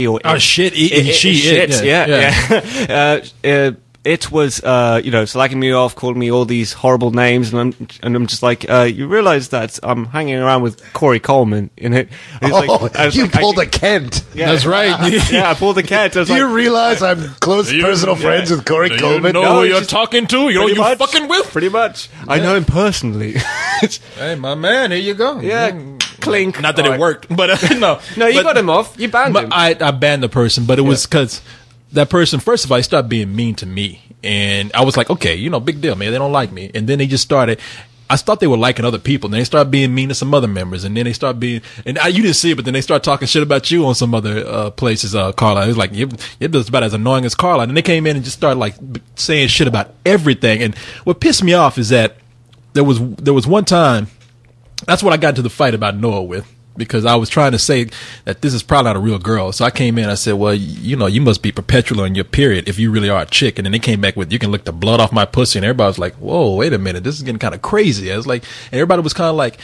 or shit eating shits. Yeah. It was, slacking me off, calling me all these horrible names, and I'm just like, you realize that I'm hanging around with Corey Coleman in it. You pulled a Kent. Yeah, that's right. I pulled a Kent. Do you realize I'm close personal friends with Corey Coleman? You know who you're talking to? You know who you're fucking with? Pretty much. Yeah. I know him personally. Hey, my man, here you go. Yeah, clink. Not that it worked, but no. No, you got him off. You banned him. I banned the person, but it was because that person, first of all, he started being mean to me. And I was like, okay, big deal, man. They don't like me. And then they just started, I thought they were liking other people. And then they started being mean to some other members. And then they started being, you didn't see it, but then they started talking shit about you on some other places, Carla. It was like, you're just about as annoying as Carla. And they came in and just started like saying shit about everything. And what pissed me off is that there was one time, that's what I got into the fight about Noah with. Because I was trying to say that this is probably not a real girl. So I came in and I said, well, you must be perpetual on your period if you really are a chick. And then they came back with, you can lick the blood off my pussy. And everybody was like, whoa, wait a minute. This is getting kind of crazy. I was like, and everybody was kind of like,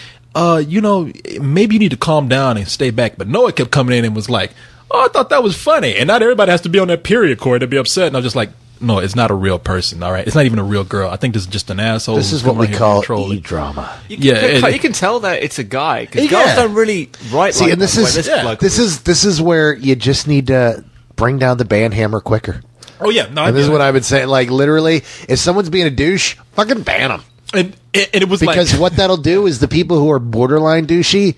maybe you need to calm down and stay back. But Noah kept coming in and was like, oh, I thought that was funny. And not everybody has to be on that period, Corey, to be upset. And I was just like, no, it's not a real person, all right? It's not even a real girl. I think this is just an asshole. This is what we call e-drama. You can tell that it's a guy, because girls don't really write like that. This is where you just need to bring down the band hammer quicker. Oh, yeah. No, and this is what I would say. Like, literally, if someone's being a douche, fucking ban them. And it was because what that'll do is the people who are borderline douchey,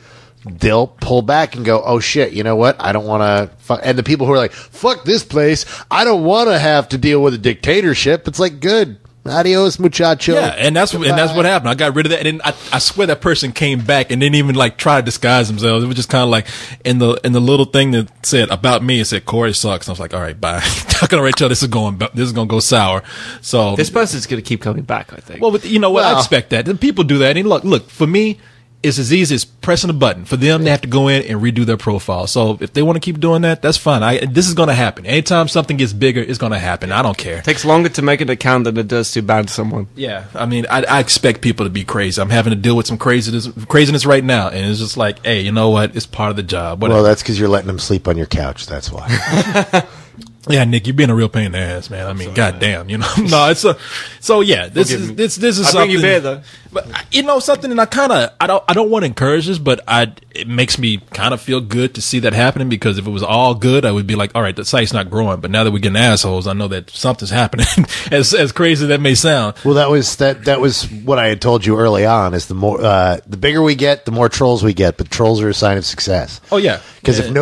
they'll pull back and go, oh shit, you know what? I don't want to and the people who are like, fuck this place, I don't want to have to deal with a dictatorship. It's like, good. Adios, muchacho. Yeah, and that's what happened. I got rid of that, and then I swear that person came back and didn't even like try to disguise themselves. It was just kind of like in the little thing that said about me, it said Corey sucks. And I was like, all right, bye. I can already tell this is going to go sour. So this person's going to keep coming back, I think. Well, I expect that. And people do that. And look, for me, it's as easy as pressing a button. For them, they have to go in and redo their profile. So if they want to keep doing that, that's fine. This is going to happen. Anytime something gets bigger, it's going to happen. I don't care. It takes longer to make an account than it does to ban someone. Yeah. I mean, I expect people to be crazy. I'm having to deal with some craziness right now. And it's just like, hey, you know what? It's part of the job. Whatever. Well, that's because you're letting them sleep on your couch. That's why. Yeah, Nick, you're being a real pain in the ass, man. I mean, goddamn, No, it's so yeah. This is something. Bring you beer though. But something, and I don't want to encourage this, but it makes me kind of feel good to see that happening, because if it was all good, I would be like, all right, the site's not growing. But now that we're getting assholes, I know that something's happening. as crazy as that may sound. Well, that was what I had told you early on. Is the bigger we get, the more trolls we get. But trolls are a sign of success. Oh yeah, because if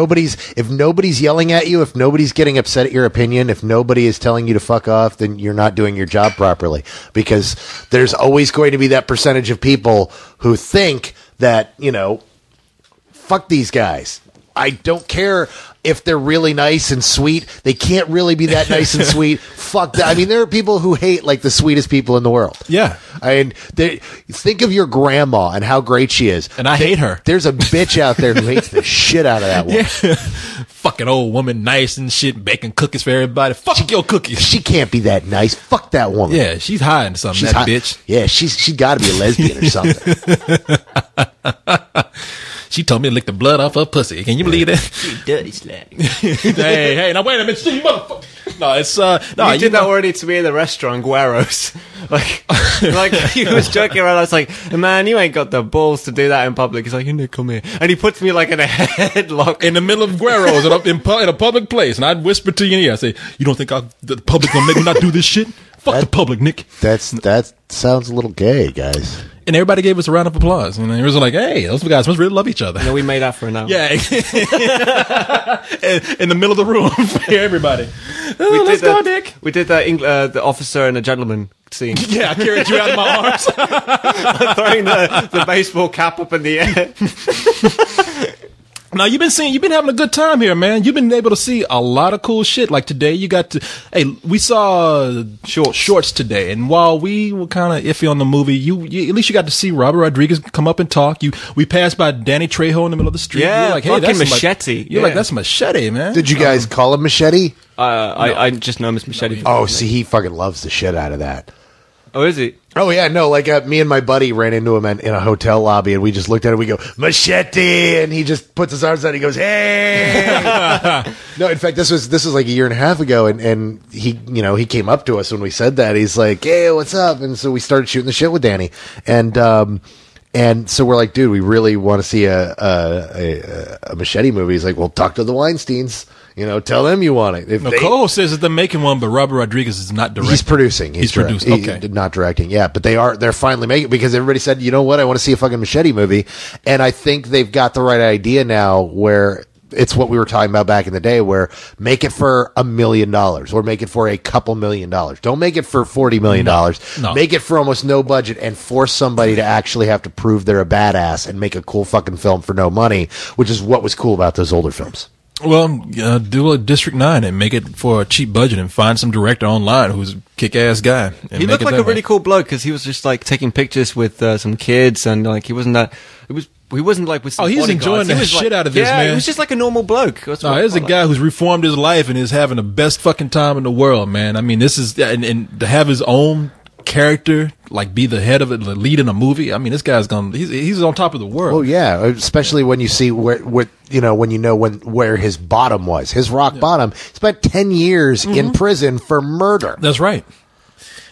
nobody's yelling at you, if nobody's getting upset at your opinion, if nobody is telling you to fuck off, then you're not doing your job properly. Because there's always going to be that percentage of people who think that, fuck these guys. I don't care if they're really nice and sweet. They can't really be that nice and sweet. Fuck that. I mean, there are people who hate like the sweetest people in the world. Yeah. I mean, think of your grandma and how great she is. And I hate her. There's a bitch out there who hates the shit out of that woman. Yeah. Fucking old woman, nice and shit, baking cookies for everybody. Fuck your cookies. She can't be that nice. Fuck that woman. Yeah, she's hiding something, bitch. Yeah, she's got to be a lesbian or something. She told me to lick the blood off her pussy. Can you believe that? She dirty slut. hey, now wait a minute, you motherfucker. No, it's you did that already to me in the restaurant, Guero's. like he was joking around. I was like, man, you ain't got the balls to do that in public. He's like, Nick, come here, and he puts me like in a headlock in the middle of Guero's in a public place, and I'd whisper to your ear. I say, you don't think the public gonna make me not do this shit? Fuck the public, Nick. That sounds a little gay, guys. And everybody gave us a round of applause. And it was like, hey, those guys must really love each other. We made out for an hour. Yeah. in the middle of the room for everybody. Let's go, Nick. We did the officer and the gentleman scene. Yeah, I carried you out of my arms. Throwing the baseball cap up in the air. Now you've been having a good time here, man. You've been able to see a lot of cool shit. Like today, we saw shorts today, and while we were kind of iffy on the movie, you at least you got to see Robert Rodriguez come up and talk. We passed by Danny Trejo in the middle of the street. Yeah, you're like, hey, that's Machete. You're like, that's Machete, man. Did you guys call him Machete? I just know him as Machete. Oh, see, he fucking loves the shit out of that. Oh, is he? Oh yeah, no, like me and my buddy ran into him in a hotel lobby, and we just looked at him. We go, "Machete," and he just puts his arms out. And he goes, "Hey!" No, in fact, this was like a year and a half ago, and he came up to us when we said that. He's like, "Hey, what's up?" And so we started shooting the shit with Danny, and so we're like, "Dude, we really want to see a Machete movie." He's like, "Well, talk to the Weinsteins. Tell them you want it." Nicole says that they're making one, but Robert Rodriguez is not directing. He's producing. He's producing. Okay. Not directing. Yeah, but they're finally making it because everybody said, "You know what? I want to see a fucking Machete movie." And I think they've got the right idea now where it's what we were talking about back in the day, where make it for $1 million or make it for a couple $1 million. Don't make it for $40 million. No. Make it for almost no budget and force somebody to actually have to prove they're a badass and make a cool fucking film for no money, which is what was cool about those older films. Well, do a District 9 and make it for a cheap budget and find some director online who's a kick-ass guy. And he looked like a really cool bloke because he was just like taking pictures with some kids and like he wasn't like with some he's enjoying the shit out of this, man. He was just like a normal bloke. Here's a guy who's reformed his life and is having the best fucking time in the world, man. I mean, this is, and to have his own character, like be the head of it, the lead in a movie. I mean, this guy's he's on top of the world. Oh yeah, especially when you see where his bottom was, his rock bottom. He spent 10 years in prison for murder. That's right.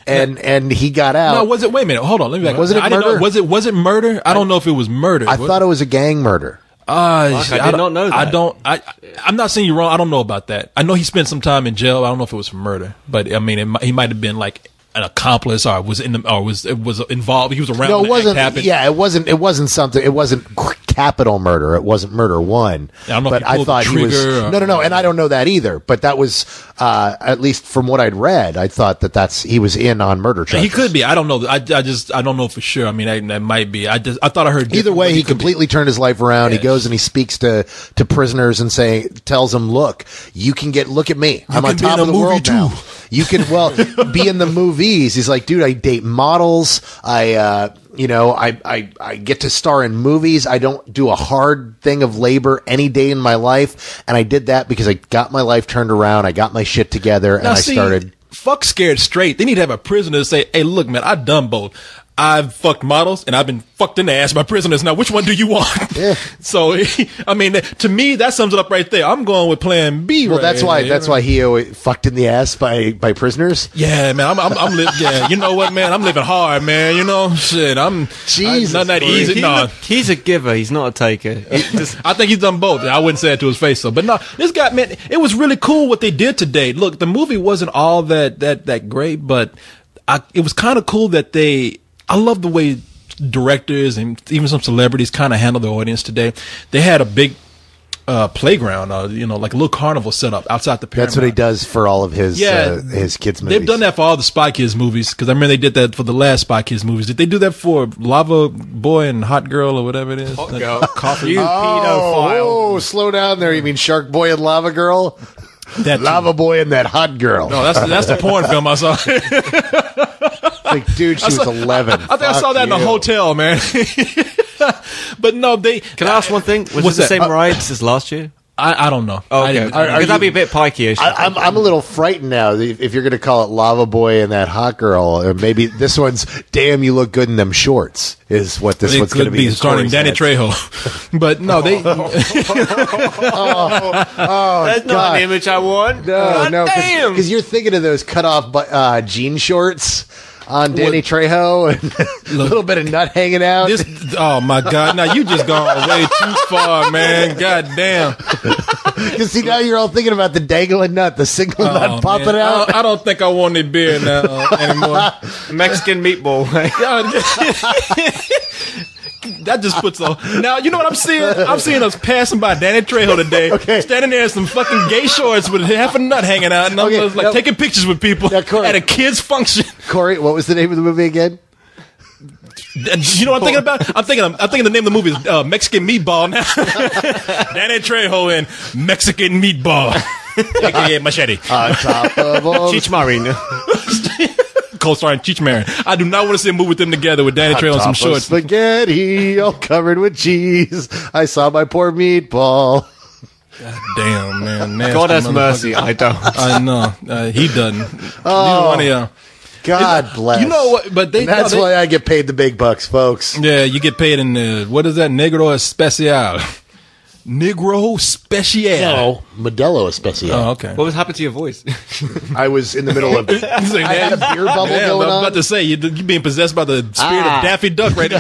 And he got out. No, was it? Wait a minute. Hold on. Let me back. Was it murder? Was it murder? I don't know if it was murder. I thought it was a gang murder. I did not know that. I'm not saying you're wrong. I don't know about that. I know he spent some time in jail. I don't know if it was for murder, but I mean, he might have been like an accomplice or was involved. He was around. No, it wasn't. Happened. Yeah, it wasn't something. It wasn't capital murder. It wasn't murder one. I don't know. But I thought he was no, and I don't know that either. But that was at least from what I'd read. I thought he was in on murder charges. He could be. I don't know. I don't know for sure. I mean, that might be. I thought I heard. Either way, he completely turned his life around. Yes. He goes and he speaks to prisoners and tells them, "Look, you can look at me. I'm on top of the world now. You can be in the movies." He's like, "Dude, I date models. I get to star in movies. I don't do a hard thing of labor any day in my life. And I did that because I got my life turned around. I got my shit together and I started." Fuck Scared Straight. They need to have a prisoner to say, "Hey, look, man, I've done both. I've fucked models and I've been fucked in the ass by prisoners. Now, which one do you want?" Yeah. So, I mean, to me, that sums it up right there. I'm going with plan B. Well, that's why he always fucked in the ass by prisoners. Yeah, man. I'm living. Yeah, you know what, man? I'm living hard, man. Shit. Jesus, not that easy. No, he's a giver. He's not a taker. I think he's done both. I wouldn't say it to his face, though. But no, this guy, man, it was really cool what they did today. Look, the movie wasn't all that great, but it was kind of cool that I love the way directors and even some celebrities kind of handle their audience today. They had a big playground, like a little carnival set up outside the Paramount. That's what he does for all of his kids' movies. They've done that for all the Spy Kids movies, because I remember they did that for the last Spy Kids movies. Did they do that for Lava Boy and Hot Girl or whatever it is? Hot Girl. You pedophile. Oh, slow down there. You mean Shark Boy and Lava Girl? Lava Boy and that Hot Girl. No, that's the porn film I saw. Like, dude, she was 11. I think I saw that in a hotel, man. But no, Can I ask one thing? Was it the same rides as last year? I don't know. Oh, okay. Because that'd be a bit pikey-ish. I'm a little frightened now if you're going to call it Lava Boy and that Hot Girl, or maybe this one's "Damn, you look good in them shorts" is what this one's going to be. Starring Danny Trejo. But no, they. That's not an image I want. No, because you're thinking of those cut off jean shorts on Danny Trejo and a little bit of nut hanging out. Oh my God! Now you just gone way too far, man. God damn. Because see, now you're all thinking about the dangling nut, the single nut popping out. I don't think I want any beer now anymore. Mexican meatball. That just puts now you know what I'm seeing? I'm seeing us passing by Danny Trejo today, standing there in some fucking gay shorts with half a nut hanging out, and I'm just like taking pictures with people at a kid's function. Corey, what was the name of the movie again? You know what I'm thinking about? I'm thinking the name of the movie is Mexican Meatball now. Danny Trejo and Mexican Meatball, aka Machete. On top of all Cheech Marin. Co-starring Cheech Marin. I do not want to see a movie with them together with Danny Trejo and some shorts. Spaghetti all covered with cheese. I saw my poor meatball. God damn, man. God has mercy. I don't. I know. He doesn't. Oh. God bless. You know what? But And that's why I get paid the big bucks, folks. Yeah, you get paid in what is that? Negro Especial. Negro Special. No, Modelo Especial. Oh, okay. What was happened to your voice? I was in the middle of. I had a beer bubble Damn, going I'm on. about to say you being possessed by the spirit of Daffy Duck right now.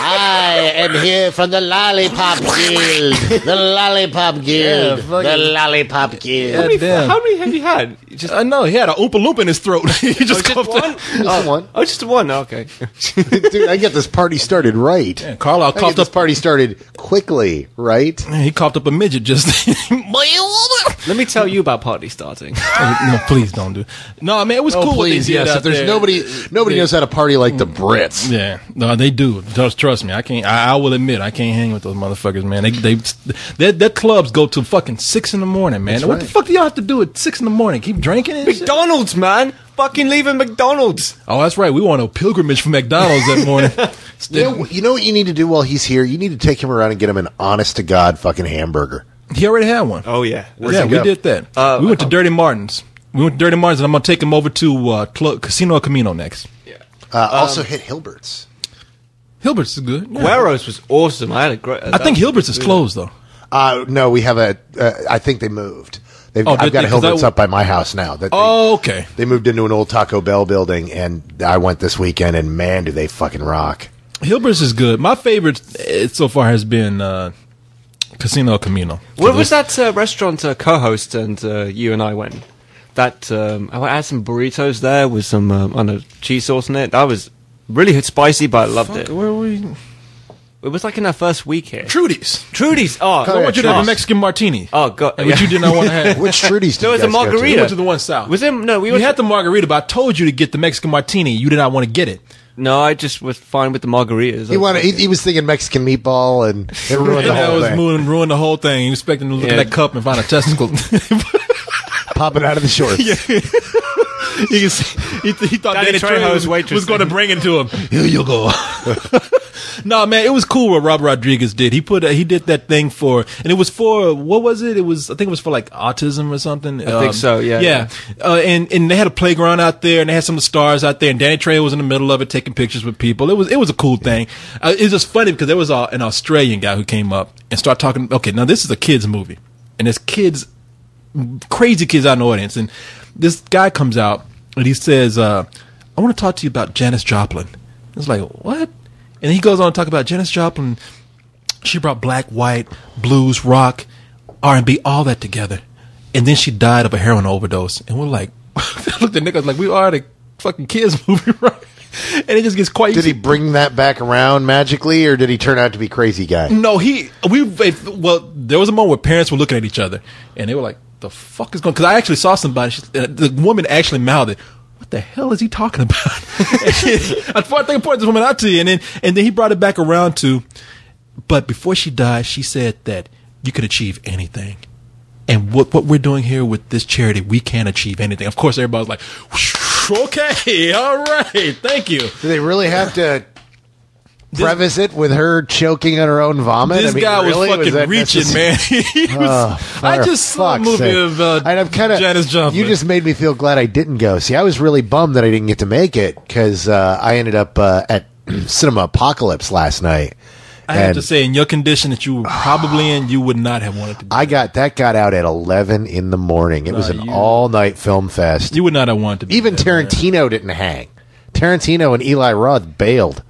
I am here from the Lollipop Guild. The Lollipop Guild. Yeah, fucking- the Lollipop Guild. Yeah. Damn. How many have you had? You just I know he had an Oompa Loompa in his throat. He just just coughed one? up. Just one. Oh, just one. Okay. Dude, I get this party started right. Yeah, Carlisle I get coughed this up. party started quickly, right? He coughed up a midget just. Let me tell you about party starting. No, please don't do. No, I mean it was cool. what they did yes. out If there's there. nobody knows how to party like the Brits. Yeah, no, they do. Trust me, I can't. I will admit, I can't hang with those motherfuckers, man. Their clubs go to fucking 6 a.m, man. That's What the right. fuck do y'all have to do at 6 a.m? Keep drinking and shit? McDonald's, man. Fucking leaving McDonald's. Oh, that's right. We went on a pilgrimage from McDonald's that morning. You know what you need to do while he's here? You need to take him around and get him an honest to God fucking hamburger. He already had one. Oh yeah. yeah, he we go? did that. We went to Dirty Martin's. And I'm gonna take him over to Casino Camino next. Also hit Hilbert's. Hilbert's is good. Yeah. Guero's was awesome. I had a great. I think Hilbert's is closed though. No, we have I think they moved. Oh, I've did got a they? 'Cause Hilbert's up by my house now. Oh, okay. They moved into an old Taco Bell building, and I went this weekend, and man, do they fucking rock. Hilbert's is good. My favorite so far has been Casino Camino. What was that restaurant co-host and you and I went? That I had some burritos there with some cheese sauce in it. That was really spicy, but I loved it. Where were we? It was like in our first week here. Trudy's. Trudy's. Oh, I want you to have a Trudy's. Mexican martini. Oh god. Which you did not want to have. Which Trudy's did There was you a guys go to? margarita. We went to the one south. Was there? No, we We went had the margarita, but I told you to get the Mexican martini. You did not want to get it. No, I just was fine with the margaritas. He was thinking Mexican meatball, and it ruined the And that whole was thing. ruined the whole thing. He was expecting to look Yeah. at that cup and find a testicle. Popping out of the shorts. You can see, he thought Danny Danny Trejo's Trejo waitress was going to thing. bring it to him. Here you go. No, man, it was cool what Rob Rodriguez did. He did that thing for, and it was for, what was it? I think it was for like autism or something. I think so, yeah. Yeah. And they had a playground out there, and they had some of the stars out there, and Danny Trejo was in the middle of it taking pictures with people. It was a cool thing. It was just funny because there was an Australian guy who came up and started talking, okay, now this is a kid's movie, and there's crazy kids out in the audience, and this guy comes out and he says, I want to talk to you about Janis Joplin. It's like, what? And he goes on to talk about Janis Joplin. She brought black, white, blues, rock, R&B, all that together. And then she died of a heroin overdose. And we're like, looked at Nick, I was like, we are the fucking kids movie, right? And it just gets quite... Did he bring that back around magically, or did he turn out to be crazy guy? No, there was a moment where parents were looking at each other, and they were like, the fuck is going... Because I actually saw somebody, the woman actually mouthed it, what the hell is he talking about? I think I pointed this woman out to you, and then he brought it back around to, but before she died, she said that you could achieve anything. And what we're doing here with this charity, we can achieve anything. Of course, everybody's like, okay, all right, thank you. Do they really have to preface it with her choking on her own vomit? This guy really? was fucking that reaching, necessary? man. He was, I just saw a fuck's movie sake. of And I'm kinda, Janis Joplin. You just made me feel glad I didn't go. See, I was really bummed that I didn't get to make it because I ended up at Cinema Apocalypse last night. I have And to say, in your condition that you were probably in, you would not have wanted to be. that got out at 11 in the morning. It was an all-night film fest. You would not have wanted to be. Even there, man. Tarantino didn't hang. Tarantino and Eli Roth bailed.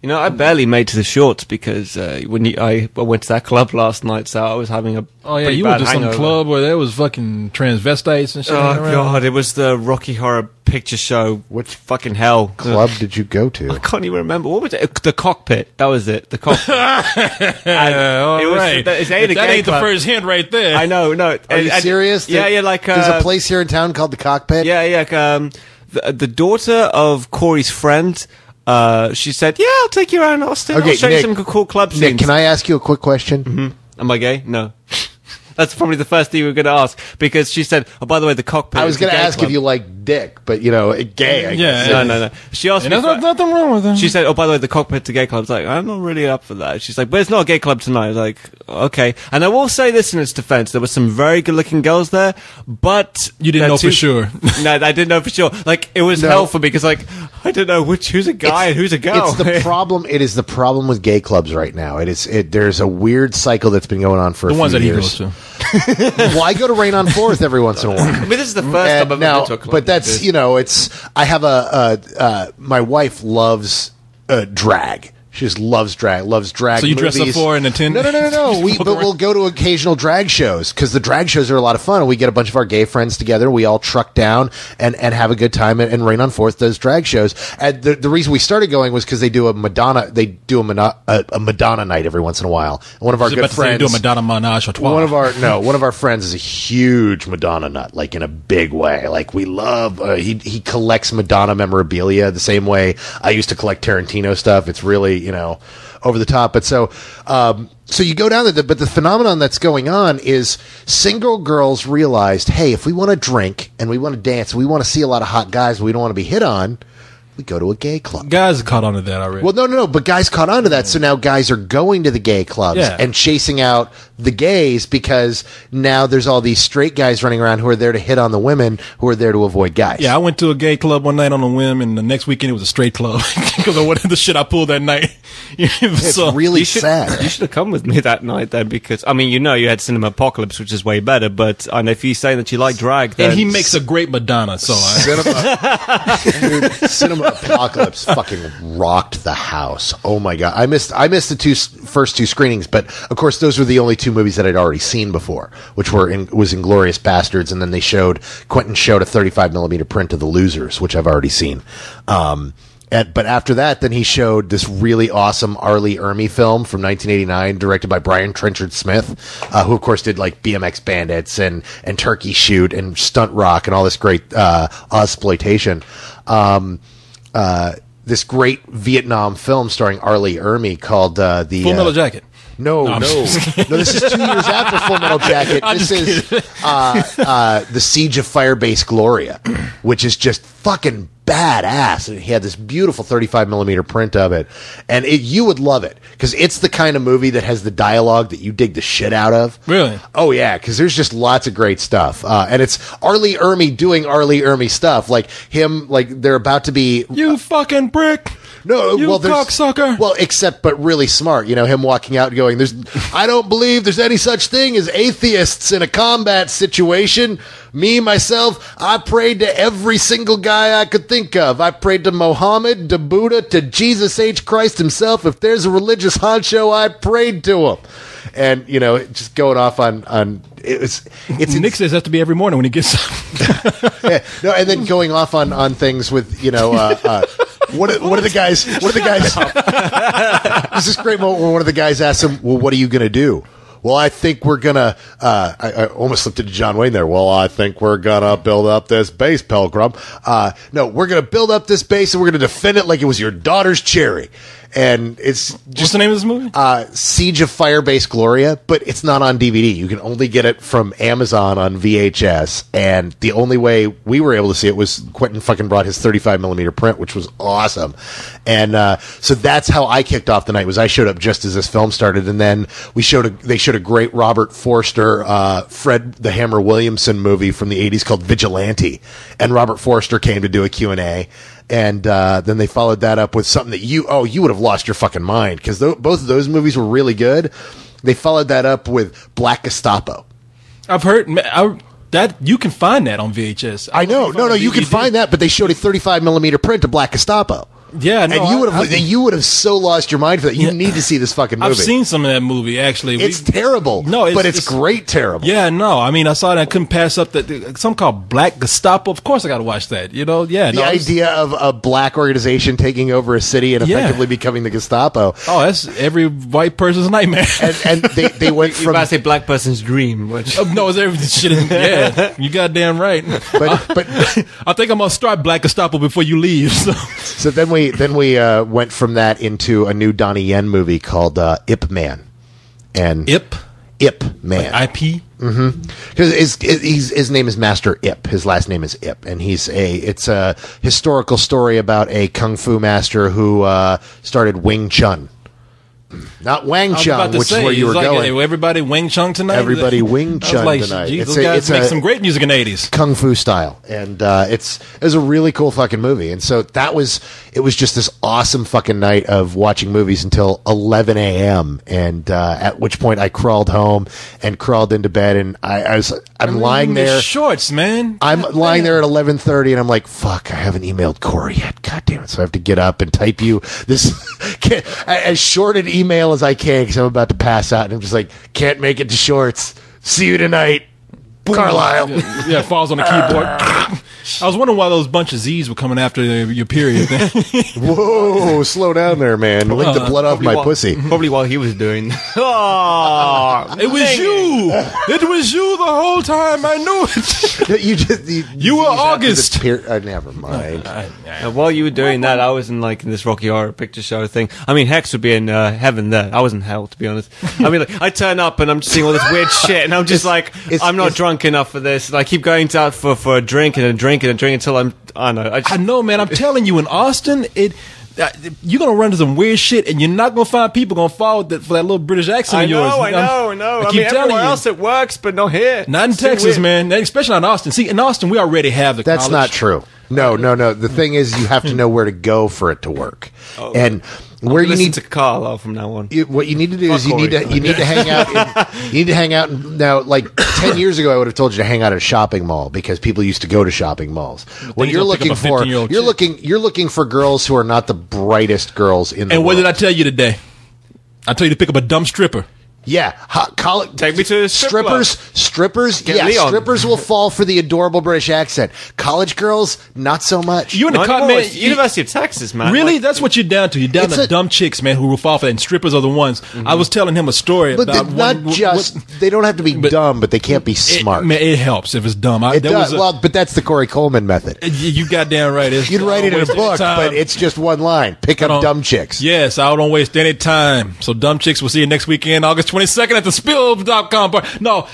You know, I barely made to the shorts because I went to that club last night, so I was having a Oh yeah, pretty you bad went to some hangover. club where there was fucking transvestites and shit. Oh hanging around. god, it was the Rocky Horror Picture Show. Which fucking hell Club did you go to? I can't even remember. What was it? The Cockpit. That was it. The Cockpit. All it was- right. it's If a that gay ain't the club. first hint right there. I know. No. Are you serious? Yeah, yeah. Like there's a place here in town called the Cockpit. Yeah, yeah. The daughter of Corey's friend. She said, "Yeah, I'll take you around Austin. Okay, I'll show Nick, you some cool club scenes." Nick, can I ask you a quick question? Am I gay? No. That's probably the first thing we were going to ask because she said, "Oh, by the way, the Cockpit." I was is the going to gay ask club." if you like dick, but gay. I guess. No. She asked me. There's nothing wrong with them. She said, "Oh, by the way, the Cockpit to Gay Club." I was like, "I'm not really up for that." She's like, "But it's not a gay club tonight." I was like, "Okay." And I will say this in its defense: there were some very good-looking girls there, but You didn't know for sure. No, I didn't know for sure. Like, it was hell for me because, like, I don't know who's a guy and who's a girl. It's the problem. It is the problem with gay clubs right now. There's a weird cycle that's been going on for a few ones that years. he goes to. Well, I go to Rain on Fourth every once in a while. I mean, this is the first time I've ever been to a club. But that's I have my wife loves drag. She just loves drag. So you dress up for and attend? No. But we'll go to occasional drag shows because the drag shows are a lot of fun. And we get a bunch of our gay friends together. We all truck down and have a good time. And Rain on Fourth does drag shows. And the reason we started going was because they do a Madonna. They do a Madonna night every once in a while. And one of our good friends do a Madonna menage a trois. One of our friends is a huge Madonna nut, like in a big way. Like we love. He collects Madonna memorabilia the same way I used to collect Tarantino stuff. It's really over the top. But so you go down there, but the phenomenon that's going on is single girls realized, hey, if we want to drink and we want to dance, and we want to see a lot of hot guys, but we don't want to be hit on, we go to a gay club. Guys caught on to that already. Well, no, but guys caught on to that, so now guys are going to the gay clubs and chasing out the gays because now there's all these straight guys running around who are there to hit on the women who are there to avoid guys. Yeah, I went to a gay club one night on a whim, and the next weekend it was a straight club because of what the shit I pulled that night. It's really sad. You should have come with me that night then, because I mean, you had Cinema Apocalypse, which is way better. But and if you say that you like drag, then and he makes a great Madonna. So Cinema Apocalypse fucking rocked the house. Oh my god, I missed the first two screenings, but of course those were the only two movies that I'd already seen before, which was Inglourious Bastards, and then Quentin showed a 35mm print of The Losers, which I've already seen. But after that, then he showed this really awesome R. Lee Ermey film from 1989, directed by Brian Trenchard Smith, who of course did like BMX Bandits and Turkey Shoot and Stunt Rock and all this great exploitation. This great Vietnam film starring R. Lee Ermey called the Full Metal Jacket. No. This is 2 years after Full Metal Jacket. This is The Siege of Firebase Gloria, which is just fucking badass. And he had this beautiful 35mm print of it, and you would love it because it's the kind of movie that has the dialogue that you dig the shit out of. Really? Oh yeah, because there's just lots of great stuff, and it's R. Lee Ermey doing R. Lee Ermey stuff, like him, like they're about to be you fucking brick. No, you cocksucker. Well, but really smart. Him walking out and going, I don't believe there's any such thing as atheists in a combat situation. Me, myself, I prayed to every single guy I could think of. I prayed to Mohammed, to Buddha, to Jesus H. Christ himself. If there's a religious honcho, I prayed to him. And, just going off on it's Nick says it has to be every morning when he gets up. Yeah, no, and then going off on things with, One of the guys. There's this great moment where one of the guys asks him, "Well, what are you going to do?" Well, I think we're gonna. I almost slipped into John Wayne there. Well, I think we're gonna build up this base, Pilgrim. No, we're gonna build up this base and we're gonna defend it like it was your daughter's cherry. And it's just, what's the name of this movie? Siege of Firebase Gloria, but it's not on DVD. You can only get it from Amazon on VHS. And the only way we were able to see it was Quentin fucking brought his 35mm print, which was awesome. And so that's how I kicked off the night. Was I showed up just as this film started, and then they showed a great Robert Forster, Fred the Hammer Williamson movie from the 80s called Vigilante, and Robert Forster came to do a Q&A. And then they followed that up with something that you would have lost your fucking mind, because both of those movies were really good. They followed that up with Black Gestapo. I've heard that you can find that on VHS. I know. No, you can find that, but they showed a 35mm print of Black Gestapo. Yeah, no, and you would have so lost your mind for that. You need to see this fucking movie. I've seen some of that movie, actually. It's terrible. No, but it's great terrible. Yeah, no, I mean, I saw that. I couldn't pass up something called Black Gestapo. Of course I got to watch that, Yeah. The idea of a black organization taking over a city and effectively becoming the Gestapo. Oh, that's every white person's nightmare. And they went from... You're about to say black person's dream. Which... no, it's every shit. Yeah, you goddamn right. But I think I'm going to start Black Gestapo before you leave. So then we went from that into a new Donnie Yen movie called Ip Man. And Ip Man. Like IP? Because his name is Master Ip. His last name is Ip, and it's a historical story about a kung fu master who started Wing Chun. Not Wang Chung, which is where you were going. Hey, everybody Wing Chun tonight? Everybody Wing Chun tonight. Geez, those guys make some great music in the 80s. Kung Fu style. And it was a really cool fucking movie. And so it was just this awesome fucking night of watching movies until 11 a.m. And at which point I crawled home and crawled into bed. And I'm lying there. Shorts, man. I'm lying there at 11:30 and I'm like, fuck, I haven't emailed Corey yet. God damn it. So I have to get up and type you this as short an email as I can because I'm about to pass out. And I'm just like, can't make it to shorts. See you tonight. Boom. Carlisle. Yeah, it falls on the keyboard. I was wondering why those bunch of Z's were coming after your period. Whoa, slow down there, man. Lick the blood off my pussy. Probably while he was doing. Oh, it was you. It was you the whole time. I knew it. You were August. Never mind. While you were doing that, I was in this Rocky Horror Picture Show thing. I mean, Hex would be in heaven there. I was in hell, to be honest. I mean, I turn up and I'm just seeing all this weird shit, and I'm just I'm not drunk enough for this. And I keep going out for a drink and a drink and a drink until I know, man. I'm telling you, in Austin, you're gonna run into some weird shit, and you're not gonna find people gonna fall for that little British accent of yours. I know. I mean, everywhere else it works, but not here. Not in Texas, man. Especially not in Austin. See, in Austin, we already have the. That's college. not true. No. The thing is, you have to know where to go for it to work, and where you need to Carlisle from now on. What you need to do is you need to hang out. You need to hang out now. Like 10 years ago, I would have told you to hang out at a shopping mall because people used to go to shopping malls. What you're looking for, you're looking for girls who are not the brightest girls in the world. And what did I tell you today? I told you to pick up a dumb stripper. Yeah, take me to a strippers. Yeah, Leon. Strippers will fall for the adorable British accent. College girls, not so much. You in the man, University of Texas, man. Really, that's what you're down to. You're down to dumb chicks, man, who will fall for that. And strippers are the ones. Mm-hmm. I was telling him a story about they don't have to be dumb, but they can't be smart. It helps if it's dumb. It does. But that's the Corey Coleman method. You goddamn right. You'd write it in a book, but it's just one line. Pick up dumb chicks. Yes, I don't waste any time. So dumb chicks, we'll see you next weekend, August 22nd at the Spill.com bar. No,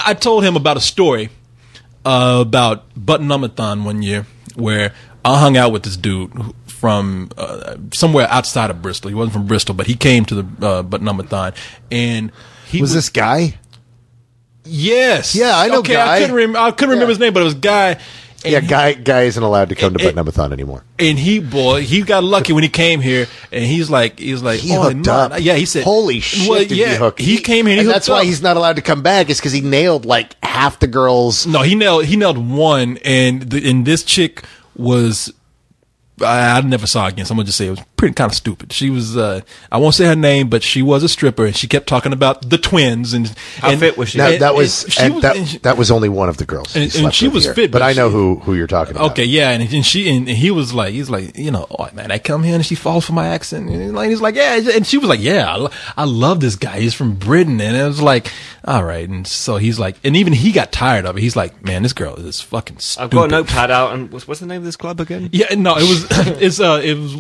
I told him about a story about Button-Nummathon one year where I hung out with this dude from somewhere outside of Bristol. He wasn't from Bristol, but he came to the Button-Nummathon. And he was this Guy? Yes. Yeah, I know Guy. I couldn't remember his name, but it was Guy. And Guy isn't allowed to come to Button-Nummathon anymore. And he got lucky when he came here, and he's like, he hooked up. Yeah, he said, holy shit, he came here, and that's why he's not allowed to come back, is because he nailed like half the girls. No, he nailed one, and this chick was. I never saw her again, so I'm going to just say it was pretty kind of stupid. She was, I won't say her name, but she was a stripper, and she kept talking about the twins. How fit was she? That was only one of the girls. And she was fit. But I know who you're talking about. Okay, yeah, and he was like, he's like, oh man, I come here and she falls for my accent. And he's like, yeah. And she was like, yeah, I love this guy. He's from Britain. And it was like, all right. And so he's like, and even he got tired of it. He's like, man, this girl is fucking stupid. I've got a notepad out, and what's the name of this club again? Yeah, no, it was. It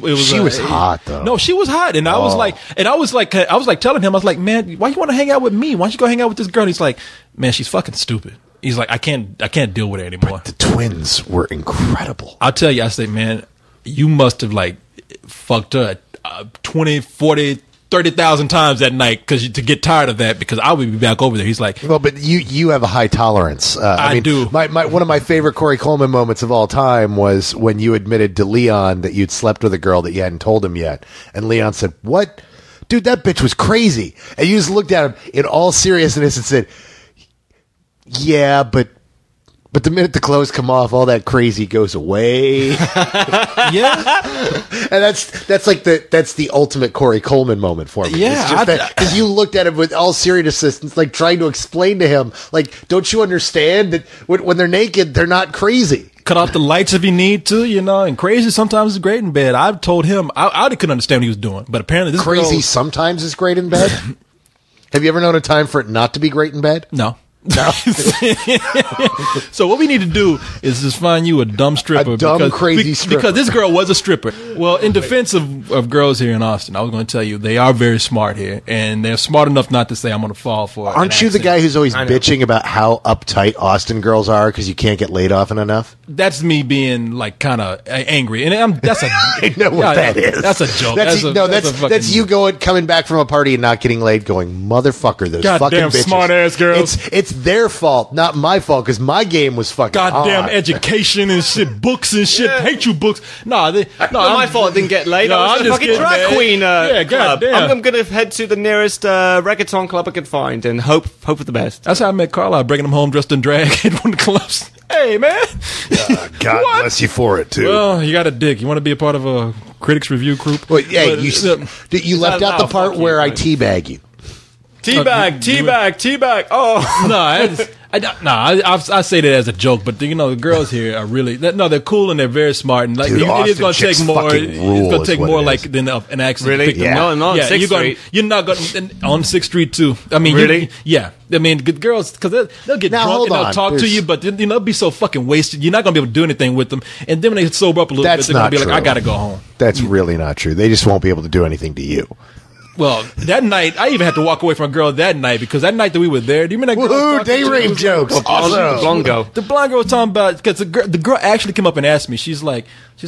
was. She was hot though. No, she was hot, and I was like telling him, I was like, man, why you want to hang out with me? Why don't you go hang out with this girl? And he's like, man, she's fucking stupid. He's like, I can't deal with her anymore. But the twins were incredible. I'll tell you, I say, man, you must have fucked her 20, 40, 30,000 times that night to get tired of that, because I would be back over there. He's like, well, but you have a high tolerance. I do. One of my favorite Corey Coleman moments of all time was when you admitted to Leon that you'd slept with a girl that you hadn't told him yet, and Leon said, "What, dude? That bitch was crazy." And you just looked at him in all seriousness and said, "Yeah, but the minute the clothes come off, all that crazy goes away." Yeah, and that's the ultimate Corey Coleman moment for me. Yeah, because you looked at him with all seriousness, and like trying to explain to him, like, don't you understand that when they're naked, they're not crazy. Cut off the lights if you need to, and crazy sometimes is great in bed. I've told him I couldn't understand what he was doing, but apparently this crazy sometimes is great in bed. Have you ever known a time for it not to be great in bed? No. So what we need to do is just find you a dumb stripper, crazy stripper, because this girl was a stripper. Well, in defense of of girls here in Austin, I was going to tell you they are very smart here, and they're smart enough not to say I'm going to fall for. Aren't you the guy who's always bitching about how uptight Austin girls are because you can't get laid often enough? That's me being like kind of angry, and that's a. I know what that is. That's a joke. That's you coming back from a party and not getting laid, going motherfucker. Those fucking bitches. Smart ass girls. It's their fault, not my fault, because my game was fucking. Goddamn hard. Education and shit, books and shit. Hate you books. Not my fault. I didn't get laid. I was a fucking drag queen. Yeah, club. goddamn. I'm gonna head to the nearest reggaeton club I can find and hope for the best. That's how I met Carlisle, bringing him home dressed in drag at one of the clubs. Hey, man. God bless you for it, too. Well, you got a dick. You want to be a part of a critics review group? Well, yeah, you left out the part where I teabag you. Teabag. Oh. No, I say that as a joke, but the girls here are really they're cool and they're very smart, and like Dude, it is going to take more. It's going to take more like than an accident. Really? Yeah. No, on 6th Street. You're not going on 6th Street too. I mean, really? Yeah. I mean, good girls because they'll get drunk and they'll talk to you, but they'll be so fucking wasted. You're not going to be able to do anything with them. And then when they sober up a little bit, they're going to be like, I got to go home. That's really not true. They just won't be able to do anything to you. Well, that night, I even had to walk away from a girl that night because that night that we were there, do you remember that girl? Woohoo, day rape jokes. Awesome. The blonde girl was talking about, because the girl actually came up and asked me, she's like,